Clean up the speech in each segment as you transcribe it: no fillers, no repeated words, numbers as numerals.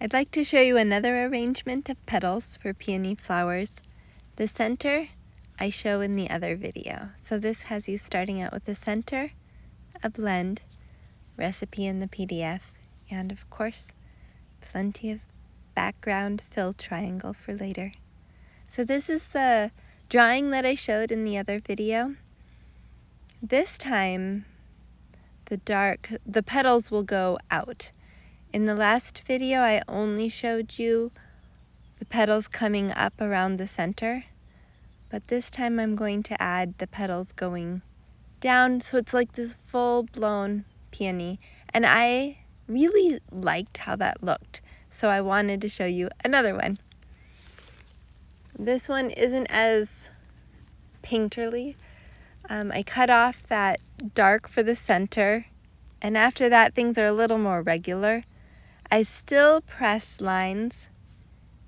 I'd like to show you another arrangement of petals for peony flowers. The center I show in the other video. So this has you starting out with the center, a blend, recipe in the PDF, and of course, plenty of background fill triangle for later. So this is the drawing that I showed in the other video. This time, the petals will go out. In the last video, I only showed you the petals coming up around the center, but this time I'm going to add the petals going down, so it's like this full-blown peony, and I really liked how that looked, so I wanted to show you another one. This one isn't as painterly. I cut off that dark for the center, and after that things are a little more regular. I still press lines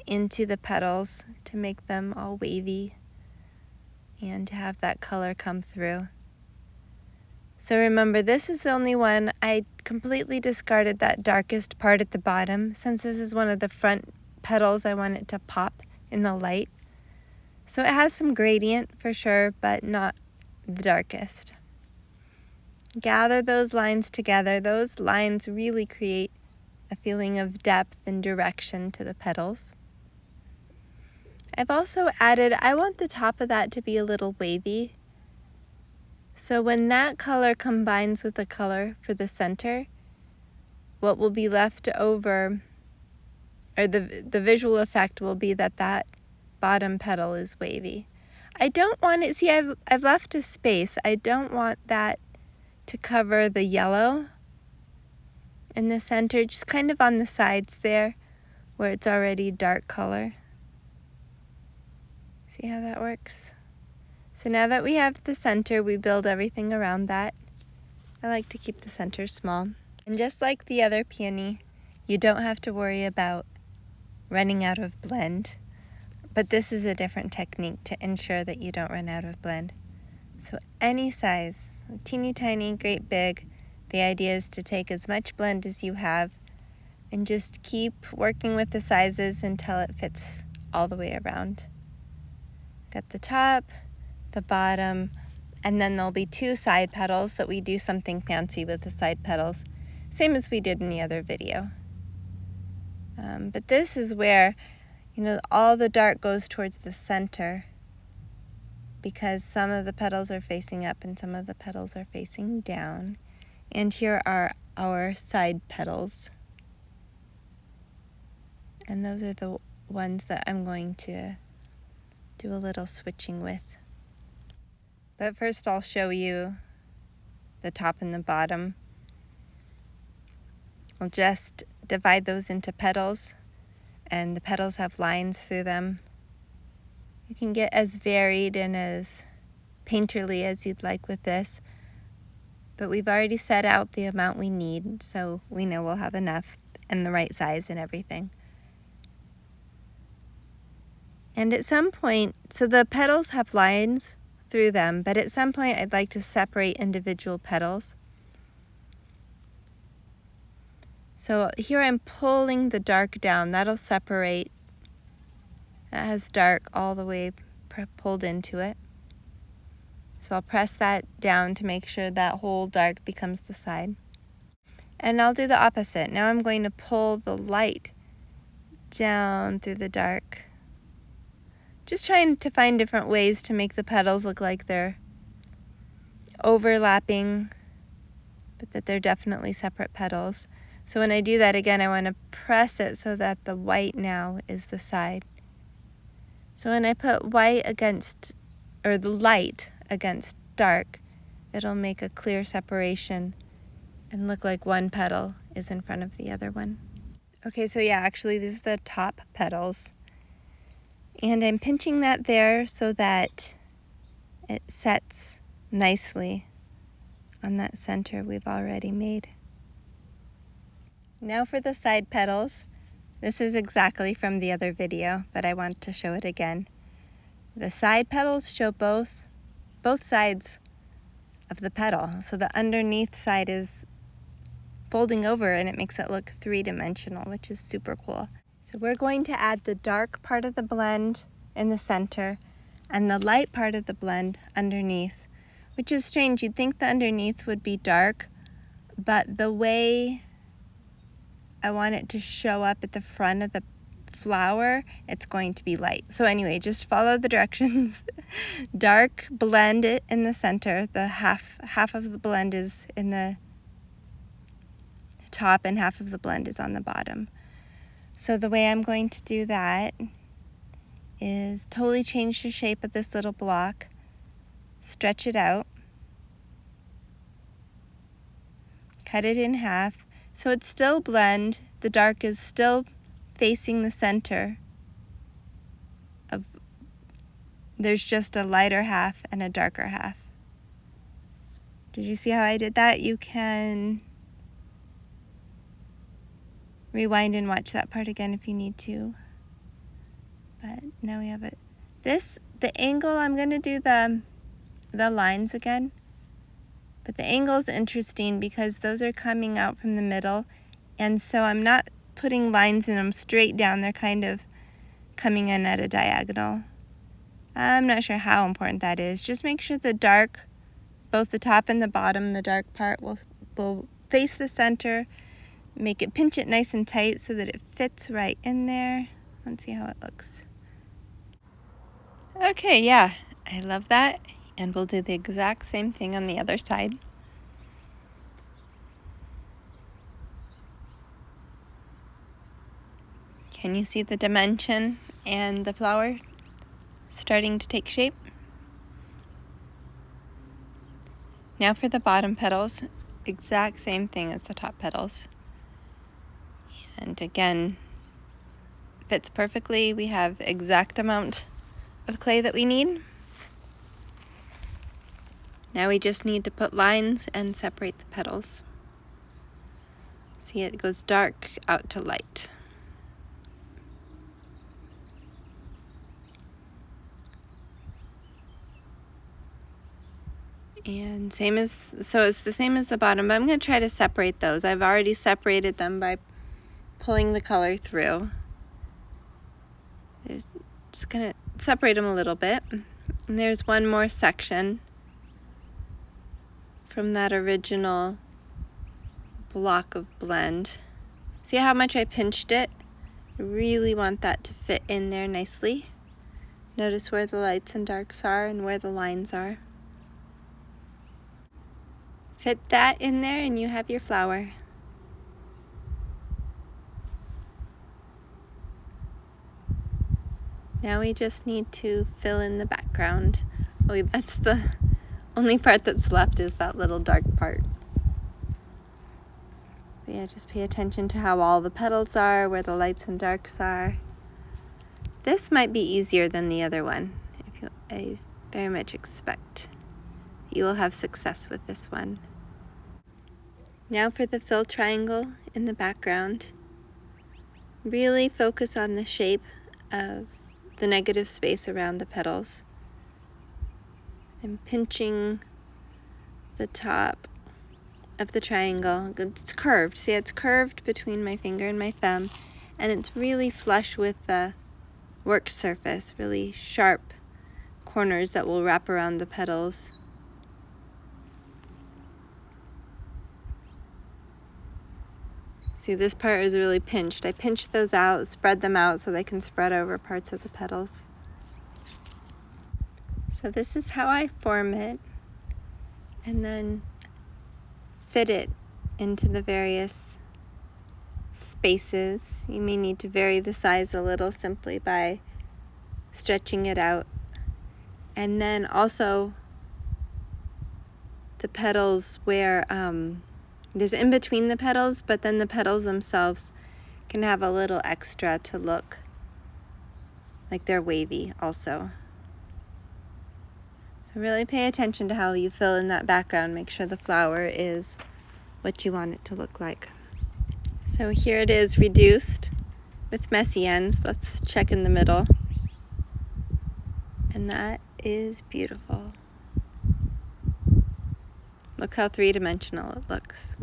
into the petals to make them all wavy and to have that color come through. So remember, this is the only one. I completely discarded that darkest part at the bottom. Since this is one of the front petals, I want it to pop in the light. So it has some gradient for sure, but not the darkest. Gather those lines together. Those lines really create a feeling of depth and direction to the petals. I've also added, I want the top of that to be a little wavy. So when that color combines with the color for the center, what will be left over, or the visual effect will be that bottom petal is wavy. I don't want it, see I've left a space. I don't want that to cover the yellow in the center, just kind of on the sides there where it's already dark color. See how that works? So now that we have the center, we build everything around that. I like to keep the center small. And just like the other peony, you don't have to worry about running out of blend, but this is a different technique to ensure that you don't run out of blend. So any size, teeny tiny, great big, the idea is to take as much blend as you have and just keep working with the sizes until it fits all the way around. Got the top, the bottom, and then there'll be two side petals that we do something fancy with the side petals, same as we did in the other video. But this is where, all the dark goes towards the center because some of the petals are facing up and some of the petals are facing down. And here are our side petals. And those are the ones that I'm going to do a little switching with. But first I'll show you the top and the bottom. We'll just divide those into petals, and the petals have lines through them. You can get as varied and as painterly as you'd like with this, but we've already set out the amount we need, so we know we'll have enough and the right size and everything. And at some point, so the petals have lines through them, but at some point I'd like to separate individual petals. So here I'm pulling the dark down. That'll separate. That has dark all the way pulled into it. So I'll press that down to make sure that whole dark becomes the side. And I'll do the opposite. Now I'm going to pull the light down through the dark. Just trying to find different ways to make the petals look like they're overlapping, but that they're definitely separate petals. So when I do that again, I want to press it so that the white now is the side. So when I put white against, or the light against dark, it'll make a clear separation and look like one petal is in front of the other one. Okay, so yeah, actually these are the top petals. And I'm pinching that there so that it sets nicely on that center we've already made. Now for the side petals. This is exactly from the other video, but I want to show it again. The side petals show both sides of the petal. So the underneath side is folding over and it makes it look three-dimensional, which is super cool. So we're going to add the dark part of the blend in the center and the light part of the blend underneath, which is strange. You'd think the underneath would be dark, but the way I want it to show up at the front of the flower, it's going to be light. So anyway, just follow the directions. Dark blend it in the center. The half of the blend is in the top and half of the blend is on the bottom. So the way I'm going to do that is totally change the shape of this little block, stretch it out, cut it in half, so it's still blend. The dark is still facing the center of, there's just a lighter half and a darker half. Did you see how I did that? You can rewind and watch that part again if you need to. But now we have it. The angle, I'm going to do the lines again. But the angle is interesting because those are coming out from the middle. And so I'm not putting lines in them straight down. They're kind of coming in at a diagonal. I'm not sure how important that is. Just make sure the dark, both the top and the bottom, the dark part will face the center. Make it, pinch it nice and tight so that it fits right in there. Let's see how it looks. Okay, yeah, I love that. And we'll do the exact same thing on the other side. Can you see the dimension and the flower starting to take shape? Now for the bottom petals, exact same thing as the top petals. And again, fits perfectly. We have the exact amount of clay that we need. Now we just need to put lines and separate the petals. See, it goes dark out to light. And so it's the same as the bottom, but I'm going to try to separate those. I've already separated them by pulling the color through. Just going to separate them a little bit. And there's one more section from that original block of blend. See how much I pinched it? I really want that to fit in there nicely. Notice where the lights and darks are and where the lines are. Fit that in there and you have your flower. Now we just need to fill in the background. Oh, that's the only part that's left, is that little dark part. But yeah, just pay attention to how all the petals are, where the lights and darks are. This might be easier than the other one. I very much expect you will have success with this one. Now for the fill triangle in the background. Really focus on the shape of the negative space around the petals. I'm pinching the top of the triangle. It's curved. See, it's curved between my finger and my thumb, and it's really flush with the work surface, really sharp corners that will wrap around the petals. See, this part is really pinched. I pinched those out, spread them out so they can spread over parts of the petals. So this is how I form it, and then fit it into the various spaces. You may need to vary the size a little simply by stretching it out. And then also the petals where there's in between the petals, but then the petals themselves can have a little extra to look like they're wavy also. So really pay attention to how you fill in that background. Make sure the flower is what you want it to look like. So here it is reduced with messy ends. Let's check in the middle. And that is beautiful. Look how three-dimensional it looks.